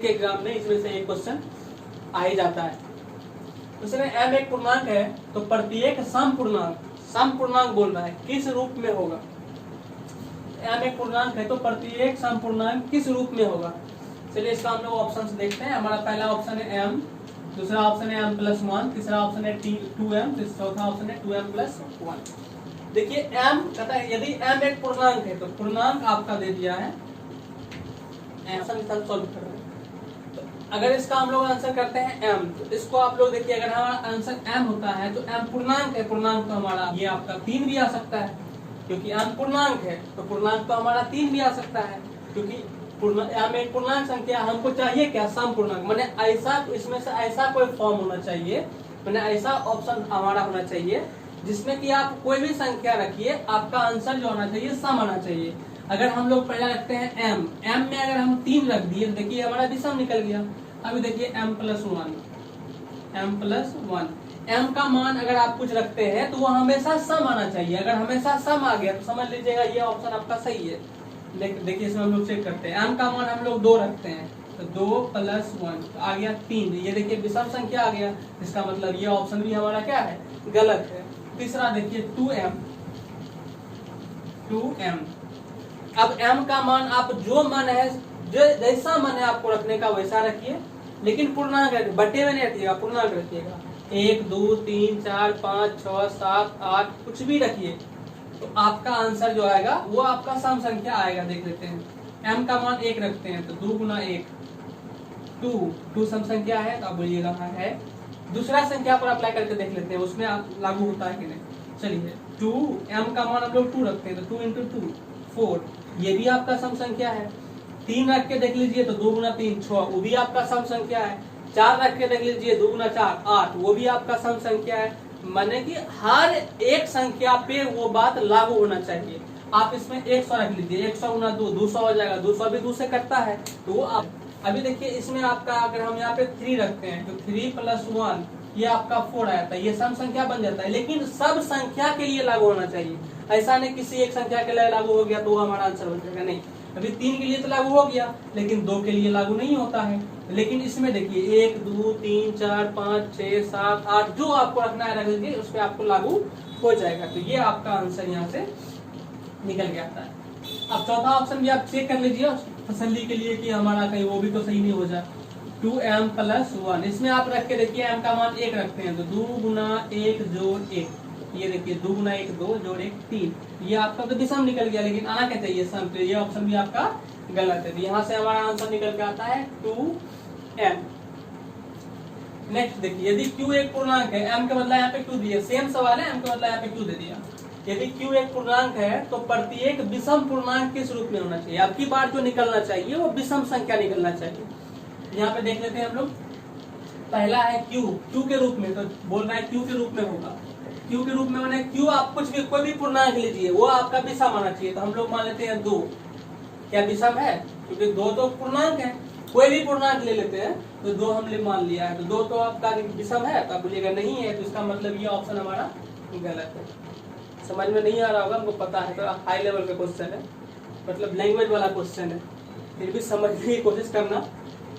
Exam में इसमें से एक क्वेश्चन आ ही जाता है। उसमें m एक पूर्णांक है तो प्रत्येक सम पूर्णांक बोल रहा है किस रूप में होगा। m एक पूर्णांक है तो प्रत्येक सम पूर्णांक किस रूप में होगा। चलिए इसका हम लोग ऑप्शन देखते हैं। हमारा पहला ऑप्शन है m, दूसरा ऑप्शन है m+1, तीसरा ऑप्शन है 2m, चौथा ऑप्शन है 2m+1। देखिए m कहता है यदि m एक पूर्णांक है तो पूर्णांक आपका दे दिया है, सॉल्व कर रहे हैं। तो अगर इसका हम लोग आंसर करते हैं m, तो इसको आप लोग देखिए अगर हमारा आंसर m होता है तो m पूर्णांक है, पूर्णांक तो हमारा ये आपका 3 भी आ सकता है क्योंकि m पूर्णांक है, तो पूर्णांक तो हमारा 3 भी आ सकता है क्योंकि m एक पूर्णांक संख्या। हमको चाहिए क्या, सम पूर्णांक, माने ऐसा इसमें से ऐसा कोई फॉर्म होना चाहिए, माने ऐसा ऑप्शन हमारा होना चाहिए जिसमें कि आप कोई भी संख्या रखिए आपका आंसर जो होना चाहिए सम आना चाहिए। अगर हम लोग पहला रखते हैं m में अगर हम 3 रख दिए तो देखिए हमारा भी सम निकल गया। अभी देखिए m+1, m का मान अगर आप कुछ रखते हैं तो वो हमेशा सम आना चाहिए। अगर हमेशा सम आ गया तो समझ लीजिएगा ये ऑप्शन आपका सही है। देखिए इसमें हम लोग चेक करते हैं, m का मान हम लोग 2 रखते हैं तो 2+1 आ गया 3। ये देखिए विषम संख्या आ गया, इसका मतलब ये ऑप्शन भी हमारा क्या है, गलत है। तीसरा देखिए 2m, अब m का मान आप जो मन है, जो जैसा मन है आपको रखने का वैसा रखिए, लेकिन पूर्णांक रखिए, बटे में नहीं रखिएगा, पूर्णांक रखिएगा। 1 2 3 4 5 6 7 8 कुछ भी रखिए तो आपका आंसर जो आएगा वो आपका सम संख्या आएगा। देख लेते हैं m का मान 1 रखते हैं तो 2 × 1 2 सम संख्या है तो आप बोलिएगा हाँ है। दूसरा संख्या पर अप्लाई करके देख लेते हैं उसमें आप लागू होता है कि नहीं। चलिए 2m का मान हम लोग 2 रखते हैं तो 2 × 2 4, ये भी आपका सम संख्या है। 3 रख के देख लीजिए तो 2 × 3 6, वो भी आपका सम संख्या है। 4 रख के देख लीजिए 2 × 4 8, वो भी आपका सम संख्या है। माने कि हर एक संख्या पे वो बात लागू होना चाहिए। आप इसमें 100 रख लीजिए, 100 × 2 200 हो जाएगा, 200 भी 2 से कटता है तो वो आप अभी देखिए इसमें आपका अगर हम यहाँ पे 3 रखते हैं तो 3+1 ये आपका 4 आया था, ये सम संख्या बन जाता है। लेकिन सब संख्या के लिए लागू होना चाहिए, ऐसा नहीं किसी एक संख्या के लिए लागू हो गया तो वो हमारा आंसर बन जाएगा, नहीं। अभी 3 के लिए तो लागू हो गया लेकिन 2 के लिए लागू नहीं होता है। लेकिन इसमें देखिए 1 2 3 4 5 6 7 8 जो आपको रखना है रख लीजिए, उस पर आपको लागू हो जाएगा। तो ये आपका आंसर यहाँ से निकल के आता है। अब चौथा ऑप्शन भी आप चेक कर लीजिए तसल्ली के लिए कि हमारा कहीं वो भी तो सही नहीं हो जाए। 2m+1 इसमें आप रख के देखिए m का मान 1 रखते हैं तो 2 × 1 + 1, ये देखिए 2 × 1 2 + 1 3, ये आपका तो विषम निकल गया लेकिन आना क्या चाहिए सम, तो ये ऑप्शन भी आपका गलत है। तो यहाँ से हमारा आंसर निकल के आता है 2m। नेक्स्ट देखिए यदि q एक पूर्णांक है, m के बदला यहाँ पे 2 दिया, सेम सवाल है, m के बदला यहाँ पे 2 दे दिया। यदि q एक पूर्णांक है तो प्रत्येक विषम पूर्णांक किस रूप में होना चाहिए। अब की बार जो निकलना चाहिए वो विषम संख्या निकलना चाहिए। यहाँ पे देख लेते हैं हम लोग, पहला है q के रूप में, तो बोल रहा है q के रूप में होगा। q के रूप में माने q आप कुछ भी कोई भी पूर्णांक लीजिए वो आपका विषम आना चाहिए। तो हम लोग मान लेते हैं 2, क्या विषम है क्योंकि 2 तो पूर्णांक है। कोई भी पूर्णांक ले लेते हैं तो 2 हमने मान लिया है तो 2 तो आपका विषम है, तो आप बोलिएगा नहीं है, तो इसका मतलब ये ऑप्शन हमारा गलत है। समझ में नहीं आ रहा होगा, हमको पता है, तो हाई लेवल का क्वेश्चन है, मतलब लैंग्वेज वाला क्वेश्चन है, फिर भी समझने की कोशिश करना।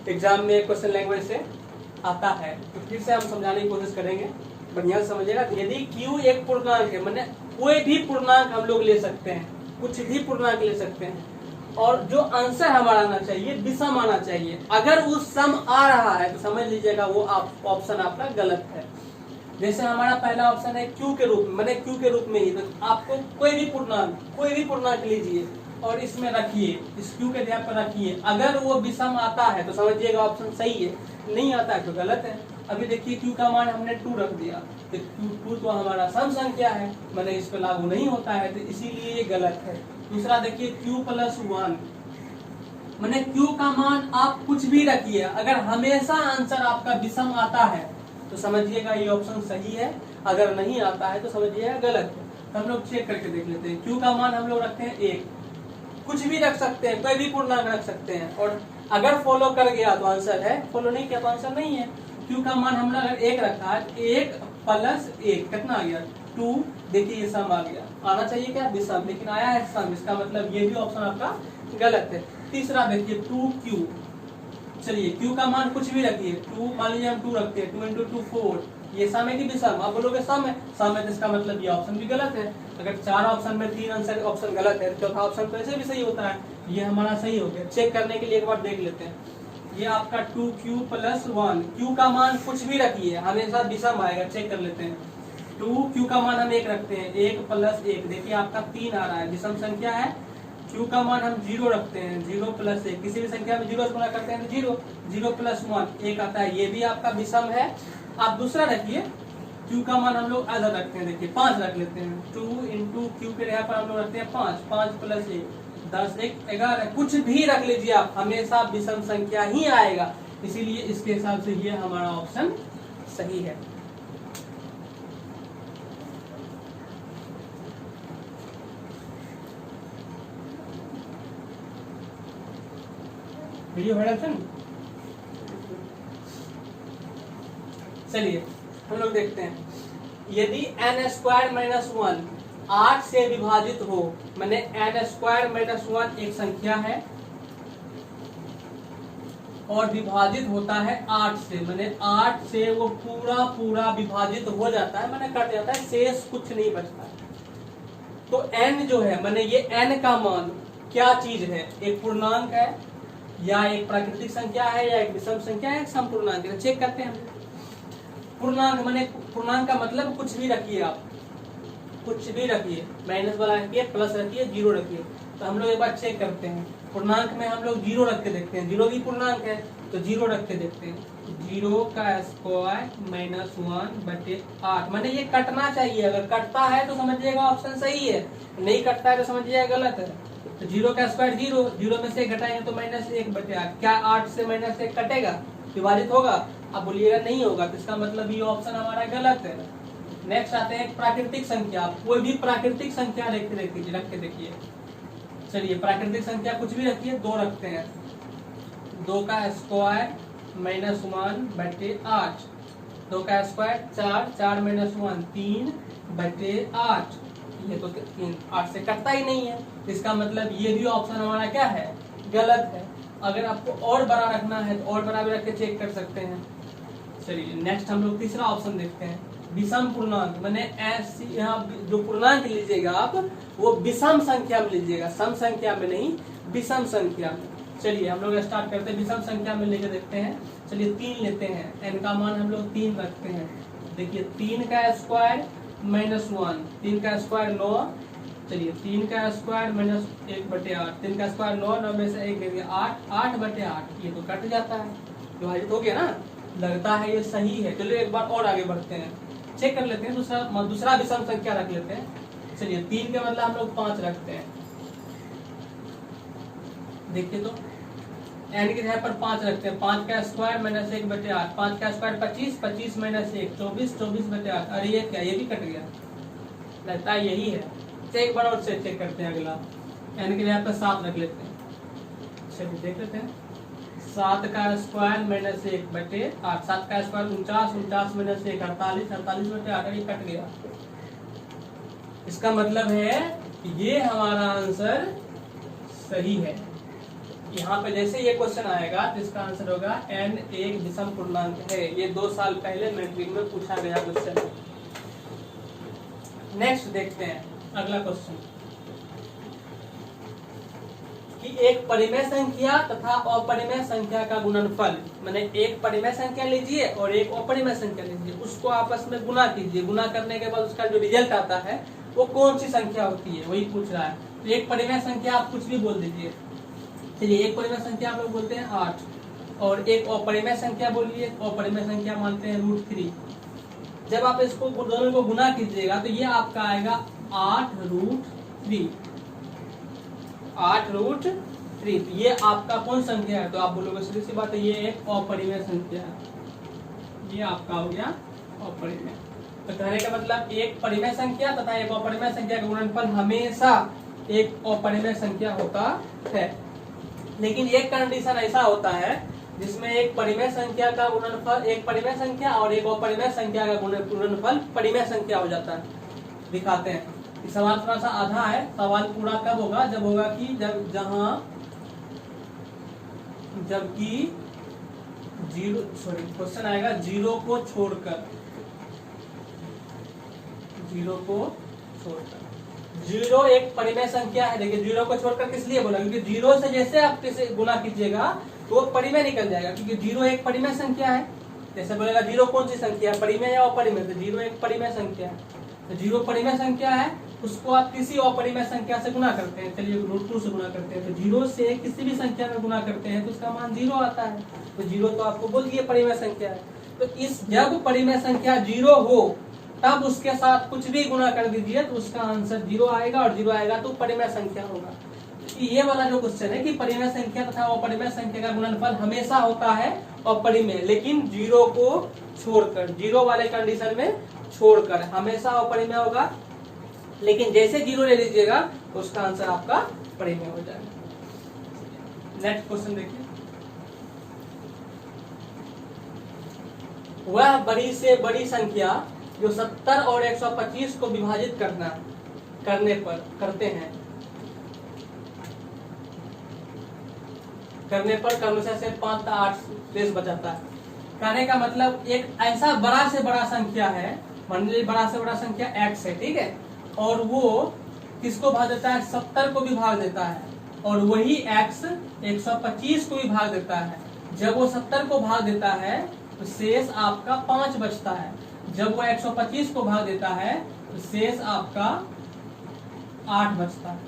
एग्जाम में क्वेश्चन लैंग्वेज से आता है तो फिर से हम समझाने की कोशिश करेंगे, बढ़िया से समझिएगा। यदि q एक पूर्णांक है, माने कोई भी पूर्णांक हम लोग ले सकते हैं, कुछ भी पूर्णांक ले सकते हैं, और जो आंसर हमारा आना चाहिए विषम आना चाहिए। अगर वो सम आ रहा है तो समझ लीजिएगा वो ऑप्शन आपका गलत है। जैसे हमारा पहला ऑप्शन है q के रूप में, माने q के रूप में ही, तो आपको कोई भी पूर्णांक लीजिए और इसमें रखिए, इस q के जगह पर रखिए। अगर वो विषम आता है तो समझिएगा ऑप्शन सही है, नहीं आता है तो गलत है। अभी देखिए q का मान हमने 2 रख दिया तो 2 तो हमारा सम संख्या है, माने इस पे लागू नहीं होता है, तो इसीलिए ये गलत है। दूसरा देखिए q+1, माने q का मान आप कुछ भी रखिए, अगर हमेशा आंसर आपका विषम आता है तो समझिएगा ये ऑप्शन सही है, अगर नहीं आता है तो समझिएगा गलत है। तो हम लोग चेक करके देख लेते हैं। q का मान हम लोग रखते हैं 1, कुछ भी रख सकते हैं, कोई भी पूर्णांक रख सकते हैं, और अगर फॉलो कर गया तो आंसर है, फॉलो नहीं किया तो आंसर नहीं है। q का मान हमने अगर 1 रखा है, 1+1 कितना आ गया 2, देखिए ये सम आ गया, आना चाहिए क्या विषम, लेकिन आया है सम, इसका मतलब ये भी ऑप्शन आपका गलत है। तीसरा देखिए 2q, चलिए q का मान कुछ भी रखिए, 2 मान लीजिए हम 2 रखते हैं, 2 इंटू 2 4, ये सम है कि विषम? आप बोलोगे सम है, सम है तो इसका मतलब ये ऑप्शन भी गलत है। अगर 4 ऑप्शन में 3 आंसर ऑप्शन गलत है, चौथा ऑप्शन तो ऐसे भी सही होता है, ये हमारा सही हो गया। चेक करने के लिए एक बार देख लेते हैं, ये आपका 2q प्लस 1, q का मान कुछ भी रखिए हमेशा विषम आएगा। चेक कर लेते हैं, 2q का मान हम 1 रखते हैं, 1 प्लस 1, देखिए आपका 3 आ रहा है, विषम संख्या है। q का मान हम 0 रखते हैं, 0 प्लस 1, किसी भी संख्या में 0 से गुणा करते हैं तो 0, 0 प्लस 1 1 आता है, ये भी आपका विषम है। आप दूसरा रखिए, q का मान हम लोग अलग रखते हैं, देखिए 5 रख लेते हैं, 2 इंटू क्यू के यहाँ पर हम लोग रखते हैं 5, 5 प्लस 1 10, 1 11, कुछ भी रख लीजिए आप, हमेशा विषम संख्या ही आएगा, इसीलिए इसके हिसाब से ये हमारा ऑप्शन सही है। वीडियो है। चलिए हम लोग देखते हैं, यदि n स्क्वायर माइनस 1 8 से विभाजित हो, मैंने n स्क्वायर माइनस 1 एक संख्या है और विभाजित होता है 8 से, मैंने 8 से वो पूरा विभाजित हो जाता है, मैंने कट जाता है, शेष कुछ नहीं बचता है। तो n जो है, मैंने ये n का मान क्या चीज है? एक पूर्णांक है या एक प्राकृतिक संख्या है या एक विषम संख्या है, एक समपूर्णांक है? चेक करते हैं। पूर्णांक माने, पूर्णांक का मतलब कुछ भी रखिए आप, कुछ भी रखिए, माइनस वाला रखिए, प्लस रखिए, 0 रखिए। तो हम लोग एक बार चेक करते हैं, पूर्णांक में हम लोग 0 रख के देखते हैं, 0 भी पूर्णांक है तो 0 रख के देखते हैं। 0 का स्क्वायर माइनस 1/8, माने ये कटना चाहिए, अगर कटता है तो समझिएगा ऑप्शन सही है, नहीं कटता है तो समझिएगा गलत है। तो 0 का स्क्वायर 0, 0 में से घटाएंगे तो -1/8, क्या 8 से -1 कटेगा, विभाजित होगा? आप बोलिएगा नहीं होगा, तो इसका मतलब ये ऑप्शन हमारा गलत है। नेक्स्ट आते हैं प्राकृतिक संख्या, कोई भी प्राकृतिक संख्या रख के देखिए। चलिए प्राकृतिक संख्या कुछ भी रखिए, 2 रखते हैं, 2 का स्क्वायर माइनस 1/8, 2 का स्क्वायर 4, 4 माइनस 1 3/8, ये तो 3, 8 से कटता ही नहीं है, इसका मतलब ये भी ऑप्शन हमारा क्या है? गलत है। अगर आपको और बड़ा रखना है तो और बड़ा भी रख के चेक कर सकते हैं। चलिए नेक्स्ट हम लोग तीसरा ऑप्शन देखते हैं, विषम पूर्णांक, मैंने ऐसी यहाँ जो पूर्णांक लीजिएगा आप वो विषम संख्या में लीजिएगा, सम संख्या में नहीं, विषम संख्या में। चलिए हम लोग स्टार्ट करते हैं, विषम संख्या में लेके देखते हैं। चलिए 3 लेते हैं, n का मान हम लोग 3 रखते हैं, देखिए 3 का स्क्वायर माइनस 1, 3 का स्क्वायर 9, चलिए 3 का स्क्वायर माइनस 1/8, 3 का स्क्वायर 9, 9 में से 1 दे दिया 8, 8/8, ये तो कट जाता है, विभाजित हो गया ना, लगता है ये सही है। चलिए एक बार और आगे बढ़ते हैं, चेक कर लेते हैं, दूसरा विषम संख्या रख लेते हैं। चलिए 3 के बदले हम लोग 5 रखते हैं, देखिए तो n की जगह पर 5 रखते हैं, 5 का स्क्वायर माइनस 1/8, 5 का स्क्वायर 25, 25 माइनस 1 24, 24/8, अरे ये क्या, ये भी कट गया, लगता है यही है। एक बार और से चेक करते हैं, अगला n की जगह पर 7 रख लेते हैं। चलिए देख लेते हैं, 7 का स्क्वायर माइनस 1/8, 7 का स्क्वायर 49, 49 माइनस 1 48, 48/8, ये कट गया। इसका मतलब है कि ये हमारा आंसर सही है। यहाँ पे जैसे ये क्वेश्चन आएगा तो इसका आंसर होगा n एक विषम पूर्णांक है, ये 2 साल पहले मैट्रिक में पूछा गया क्वेश्चन। नेक्स्ट देखते हैं अगला क्वेश्चन, कि एक परिमेय संख्या तथा अपरिमेय संख्या का गुणनफल, मैंने एक परिमेय संख्या लीजिए और एक अपरिमेय संख्या लीजिए, उसको आपस में गुना कीजिए, गुना करने के बाद उसका जो रिजल्ट आता है वो कौन सी संख्या होती है, वही पूछ रहा है। तो एक परिमेय संख्या आप कुछ भी बोल दीजिए, चलिए एक परिमेय संख्या आप लोग बोलते हैं 8, और एक अपरिमेय संख्या बोलिए, अपरिमेय संख्या मानते हैं √3। जब आप इसको दोनों को गुना कीजिएगा तो ये आपका आएगा 8√3, 8√3। तो ये आपका कौन संख्या है? तो आप बोलोगे सीधी सी बात है, ये एक अपरिमेय संख्या है, ये आपका हो गया अपरिमेय। तो कहने का मतलब एक परिमेय संख्या तथा एक अपरिमेय संख्या का गुणनफल हमेशा एक अपरिमेय संख्या होता है। लेकिन एक कंडीशन ऐसा होता है जिसमें एक परिमेय संख्या का गुणनफल, एक परिमेय संख्या और एक अपरिमेय संख्या का गुणनफल परिमेय संख्या हो जाता है। दिखाते हैं, सवाल थोड़ा सा आधा है, सवाल पूरा कब होगा? जब होगा कि जबकि क्वेश्चन आएगा जीरो को छोड़कर, जीरो को छोड़कर। जीरो एक परिमेय संख्या है। देखिए जीरो को छोड़कर किस लिए बोला, क्योंकि जीरो से जैसे आप किसे गुना कीजिएगा तो वो परिमेय निकल जाएगा, क्योंकि जीरो एक परिमेय संख्या है। जैसे बोलेगा जीरो कौन सी संख्या है, परिमेय या अपरिमेय, तो जीरो एक परिमेय संख्या है। तो जीरो परिमेय संख्या है, उसको आप किसी अपरिमेय संख्या से गुना करते हैं, चलिए √2 से गुना करते हैं। तो जीरो से किसी भी संख्या में गुना करते हैं तो उसका मान जीरो आता है। तो जीरो तो आपको बोल दिए परिमेय संख्या है। तो इस जब परिमेय संख्या जीरो हो तब उसके साथ कुछ भी गुना कर दीजिए तो उसका आंसर जीरो आएगा, और जीरो आएगा तो परिमेय संख्या होगा। ये वाला जो क्वेश्चन है कि परिमेय संख्या तथा अपरिमेय संख्या का गुणनफल हमेशा होता है अपरिमेय, लेकिन जीरो को छोड़कर, जीरो वाले कंडीशन में छोड़कर हमेशा अपरिमेय होगा, लेकिन जैसे जीरो ले लीजिएगा तो उसका आंसर आपका परिमेय हो जाएगा। नेक्स्ट क्वेश्चन देखिए, वह बड़ी से बड़ी संख्या जो 70 और 125 को विभाजित करने पर क्रमशः से 5 था 8 शेष बचाता है। कहने का मतलब एक ऐसा बड़ा से बड़ा संख्या है, मान लीजिए बड़ा से बड़ा संख्या x है, ठीक है, और वो किसको भाग देता है, 70 को भी भाग देता है, और वही x 125 को भी भाग देता है। जब वो 70 को भाग देता है तो शेष आपका 5 बचता है। जब वो 125 को भाग देता है तो शेष आपका 8 बचता है।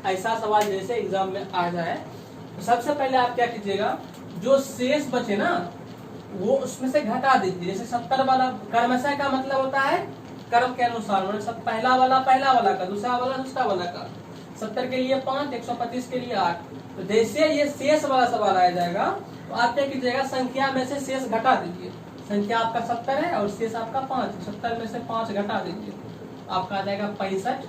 ऐसा सवाल जैसे एग्जाम में आ जाए तो सबसे पहले आप क्या कीजिएगा, जो शेष बचे ना वो उसमें से घटा दीजिए। जैसे 70 वाला क्रमशः का मतलब होता है क्रम के अनुसार, मतलब पहला वाला का, दूसरा वाला का। 70 के लिए 5, 125 के लिए 8। तो जैसे ये शेष वाला सवाल आ जाएगा तो आप क्या कीजिएगा, संख्या में से शेष घटा दीजिए। संख्या आपका 70 है और शेष आपका 5, 70 में से 5 घटा दीजिए, आपका आ जाएगा 65।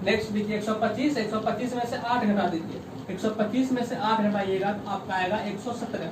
नेक्स्ट देखिए 125 में से 8 घटा दीजिए, 125 में से 8 घटाइएगा तो आपका आएगा 117।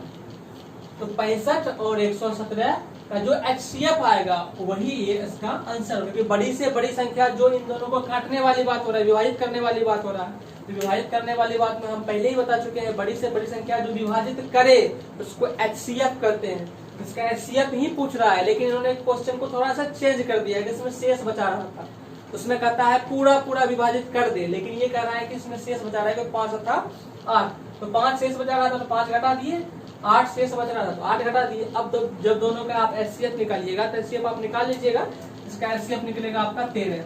तो 65 और 117 का जो HCF आएगा वही इसका आंसर होगा। क्योंकि बड़ी से बड़ी संख्या जो इन दोनों को काटने वाली बात हो रहा है, विभाजित करने वाली बात हो रहा है। विभाजित करने वाली बात में हम पहले ही बता चुके हैं, बड़ी से बड़ी संख्या जो विभाजित करे उसको HCF करते हैं। इसका HCF ही पूछ रहा है, लेकिन इन्होंने क्वेश्चन को थोड़ा सा चेंज कर दिया है, जिसमें शेष बचा रहा था उसमें कहता है पूरा विभाजित कर दे, लेकिन ये कह रहा है कि इसमें शेष बचा रहा है 5 तथा 8। तो 5 शेष बचा रहा था तो 5 घटा दिए, 8 शेष बच रहा था तो 8 घटा दिए। अब जब दोनों का आप HCF निकालिएगा तो HCF आप निकाल लीजिएगा, इसका HCF निकलेगा आपका 13।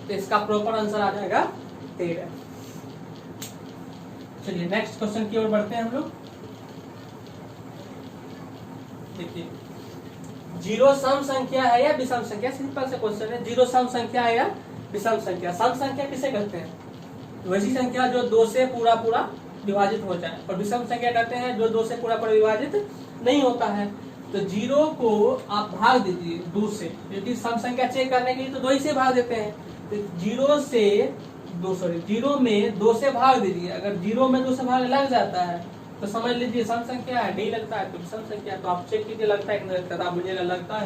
तो इसका प्रॉपर आंसर आ जाएगा 13। चलिए नेक्स्ट क्वेश्चन की ओर बढ़ते हैं हम लोग। देखिए जीरो सम संख्या है या विषम संख्या, सिंपल से क्वेश्चन है। जीरो सम संख्या है या विषम संख्या। सम संख्या किसे कहते हैं, वैसी संख्या जो 2 से पूरा विभाजित हो जाए, और विषम संख्या कहते हैं जो 2 से पूरा विभाजित नहीं होता है। तो जीरो को आप भाग दीजिए 2 से, क्योंकि सम संख्या चेक करने के लिए तो 2 ही से भाग देते हैं। तो जीरो में 2 से भाग दीजिए। अगर जीरो में 2 से भाग लग जाता है तो समझ लीजिए सम संख्या है, नहीं लगता है तो विषम संख्या। तो आप चेक कीजिए लगता है कि नहीं लगता। आप मुझे लगता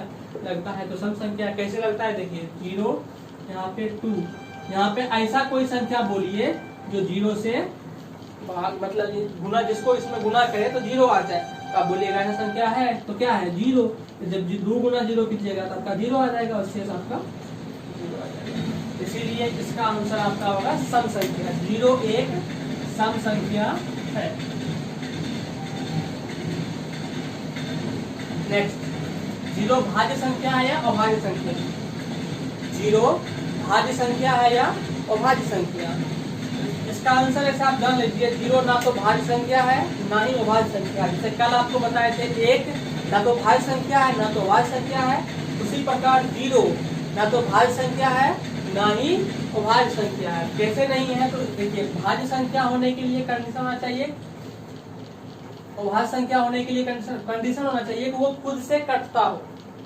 है तो सम संख्या कैसे लगता है, देखिए 0 यहाँ पे 2, यहाँ पे ऐसा कोई संख्या बोलिए जो 0 से भाग, मतलब गुना, जिसको इसमें गुना करे तो 0 आ जाए। तो आप बोलिएगा ऐसा संख्या है तो क्या है 0। तो जब 2 गुना 0 कीजिएगा तो आपका 0 आ जाएगा और शेष आपका 0 आ जाएगा। इसीलिए इसका आंसर आपका होगा सम संख्या। 0 एक सम संख्या है। नेक्स्ट, 0 भाज्य संख्या है या अभाज्य संख्या। 0 भाज्य संख्या है या अभाज्य संख्या। इसका आंसर ऐसे आप जान लीजिए, 0 ना तो भाज्य संख्या है ना ही अभाज्य संख्या है। जैसे कल आपको बताए थे 1 ना तो भाज्य संख्या है ना तो अभाज्य संख्या है, उसी प्रकार 0 ना तो भाज्य संख्या है ना ही अभाज्य संख्या है। कैसे नहीं है, तो देखिए भाज्य संख्या होने के लिए कंडीशन होना चाहिए, अभाज्य संख्या होने के लिए कंडीशन होना चाहिए कि वो खुद से कटता हो,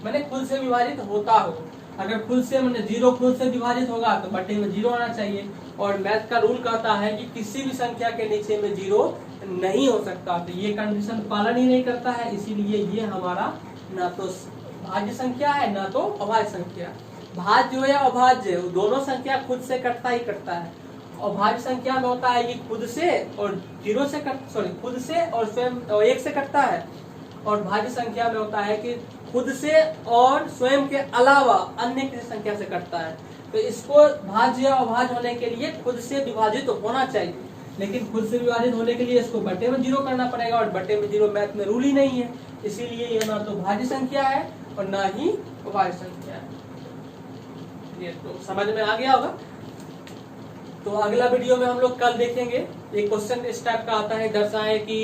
मैंने खुद से विभाजित होता हो। अगर खुद से मैंने 0 खुद से विभाजित होगा तो बटे में 0 आना चाहिए। और मैथ का रूल कहता है कि किसी भी संख्या के नीचे में 0 नहीं हो सकता। तो ये कंडीशन पालन ही नहीं करता है, इसीलिए ये हमारा ना तो भाज्य संख्या है ना तो अभाज्य संख्या। भाज्य हो या अभाज्य, दोनों संख्या खुद से कटता ही कटता है। और भाज्य संख्या में होता है कि खुद से और खुद से और स्वयं और एक से कटता है। और भाज्य संख्या में होता है कि खुद से और स्वयं के अलावा अन्य किसी संख्या से कटता है। तो इसको भाज्य या अभाज्य होने के लिए खुद से विभाजित होना चाहिए, लेकिन खुद से विभाजित होने के लिए इसको बटे में 0 करना पड़ेगा, और बटे में 0 मैथ में रूल ही नहीं है, इसीलिए यह ना तो भाज्य संख्या है और ना ही अभाज्य संख्या है। ये तो समझ में आ गया होगा। तो अगला वीडियो में हम लोग कल देखेंगे। एक क्वेश्चन इस टाइप का आता है, दर्शाएं कि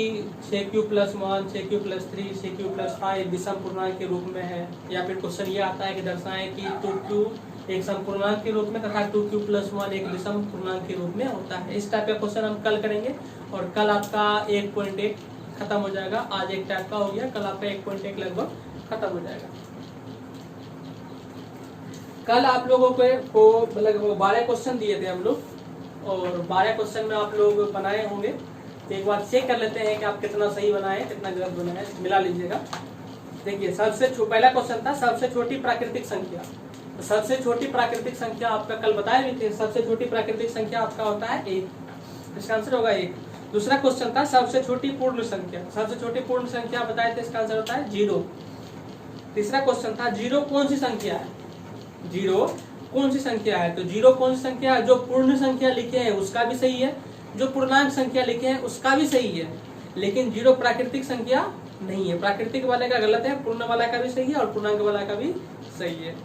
6q+1, 6q+3, 6q+5 विषम पूर्णांक के रूप में है। या फिर क्वेश्चन ये आता है कि दर्शाएं कि 2q एक सम पूर्णांक के रूप में तथा 2q+1 एक विषम पूर्णांक के रूप में होता है। इस टाइप का क्वेश्चन हम कल करेंगे। और कल आपका 1.1 खत्म हो जाएगा। आज एक टाइप का हो गया, कल आपका 1.1 लगभग खत्म हो जाएगा। कल आप लोगों को मतलब 12 क्वेश्चन दिए थे हम लोग, और 12 क्वेश्चन में आप लोग बनाए होंगे। तो एक बार चेक कर लेते हैं कि आप कितना सही बनाए कितना गलत बनाए, मिला लीजिएगा। देखिए पहला क्वेश्चन था सबसे छोटी प्राकृतिक संख्या। तो सबसे छोटी प्राकृतिक संख्या आपका कल बताए भी थे, सबसे छोटी प्राकृतिक संख्या आपका होता है 1, इसका आंसर होगा 1। दूसरा क्वेश्चन था सबसे छोटी पूर्ण संख्या, सबसे छोटी पूर्ण संख्या बताए थे, इसका आंसर होता है 0। तीसरा क्वेश्चन था 0 कौन सी संख्या है, 0 कौन सी संख्या है। तो 0 कौन सी संख्या है, जो पूर्ण संख्या लिखे हैं उसका भी सही है, जो पूर्णांक संख्या लिखे हैं उसका भी सही है, लेकिन 0 प्राकृतिक संख्या नहीं है। प्राकृतिक वाले का गलत है, पूर्ण वाला का भी सही है और पूर्णांक वाला का भी सही है।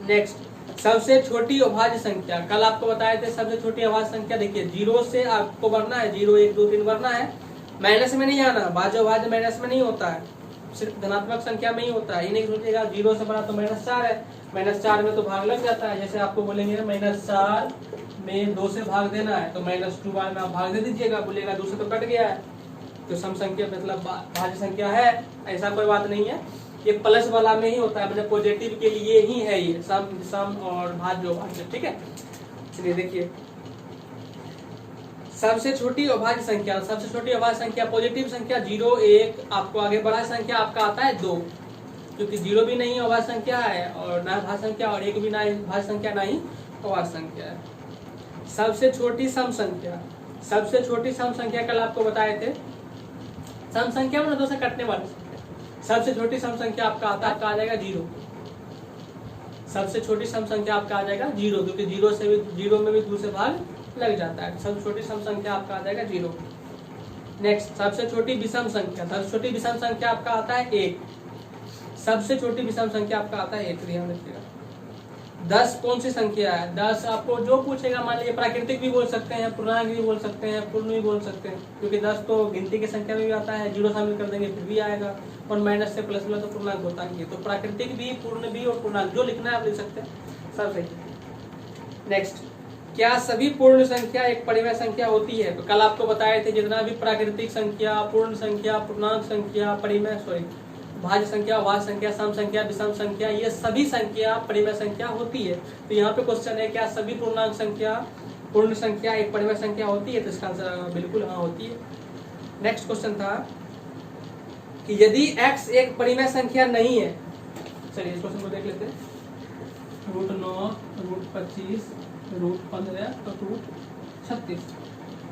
नेक्स्ट सबसे छोटी अभाज्य संख्या, कल आपको बताए थे सबसे छोटी अभाज्य संख्या। देखिए 0 से आपको बढ़ना है, 0 1 2 3 बढ़ना है, माइनस में नहीं आना। भाज्य अभाज्य माइनस में नहीं होता है, सिर्फ धनात्मक संख्या में ही होता है। ये नहीं सोचिएगा 0 से बड़ा तो -4 है, -4 में तो भाग लग जाता है। जैसे आपको बोलेंगे -4 में 2 से भाग देना है तो -2 बार में आप भाग दे दीजिएगा, बोलेगा 2 से तो कट गया है, तो सम संख्या मतलब भाज्य संख्या है, ऐसा कोई बात नहीं है। ये प्लस वाला में ही होता है, मतलब पॉजिटिव के लिए ही है ये सम और भाज्य अभाज्य, ठीक है। चलिए देखिए सबसे छोटी अभाज्य संख्या, सबसे छोटी अभाज्य संख्या पॉजिटिव संख्या 0 1, आपको आगे बढ़ा संख्या आपका आता है 2, क्योंकि 0 भी नहीं अभाज्य संख्या है और ना भाज्य संख्या, और 1 भी ना भाज्य संख्या ना ही अभाज्य संख्या है। सबसे छोटी सम संख्या, सबसे छोटी सम संख्या कल आपको बताए थे, सम संख्या मतलब 2 से कटने वाली संख्या। सबसे छोटी सम संख्या आपका आ जाएगा 0, सबसे छोटी सम संख्या आपका आ जाएगा 0, क्योंकि 0 में भी 2 से भाग लग जाता है। सबसे छोटी सम संख्या आपका आ जाएगा 0। नेक्स्ट सबसे छोटी विषम संख्या, सबसे छोटी विषम संख्या आपका आता है 1, सबसे छोटी विषम संख्या आपका आता है 1, ध्यान रखिएगा। 10 कौन सी संख्या है, 10 आपको जो पूछेगा, मान लीजिए प्राकृतिक भी बोल सकते हैं, पूर्णांक भी बोल सकते हैं, पूर्ण भी बोल सकते हैं, क्योंकि 10 तो गिनती की संख्या में भी आता है, 0 शामिल कर देंगे फिर भी आएगा, और माइनस से प्लस में तो पूर्णांक होता ही है। तो प्राकृतिक भी, पूर्ण भी और पूर्णांक जो लिखना है आप लिख सकते हैं, सब सही है। नेक्स्ट क्या सभी पूर्ण संख्या एक परिमेय संख्या होती है। तो कल आपको बताए थे जितना भी प्राकृतिक संख्या, पूर्ण संख्या, पूर्णांक संख्या, परिमेय भाज्य संख्या, अभाज्य संख्या, सम संख्या, विषम संख्या, ये सभी संख्या परिमेय संख्या होती है। तो यहाँ पे क्वेश्चन है क्या सभी पूर्णांक संख्या, पूर्ण संख्या एक परिमेय संख्या होती है, तो इसका आंसर बिल्कुल हाँ होती है। नेक्स्ट क्वेश्चन था कि यदि x एक परिमेय संख्या नहीं है, चलिए इस क्वेश्चन को देख लेते हैं। √9, √25, √15 और √36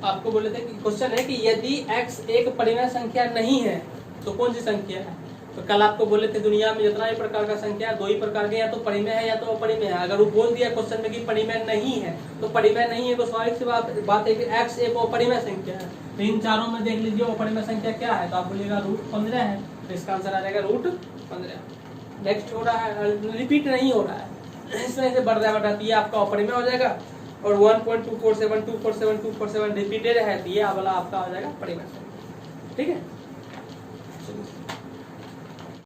आपको बोले थे कि क्वेश्चन है कि यदि x एक परिमेय संख्या नहीं है तो कौन सी संख्या है। तो कल आपको बोले थे दुनिया में जितना भी प्रकार का संख्या है, 2 ही प्रकार के, या तो परिमेय है या तो अपरिमेय है। अगर वो बोल दिया क्वेश्चन में कि परिमेय नहीं है, तो परिमेय नहीं है तो स्वाभाविक सी बात है कि x एक अपरिमेय संख्या है। तो इन चारों में देख लीजिए अपरिमेय संख्या क्या है, तो आप बोलिएगा √15 है, तो इसका आंसर आ जाएगा √15। नेक्स्ट हो रहा है, रिपीट नहीं हो रहा है, इसमें से बढ़ रहा है, ये आपका अपरिमेय हो जाएगा, और 1.247 247 247 रिपीटेड है, तो ये वाला आपका हो जाएगा परिमेय संख्या, ठीक है।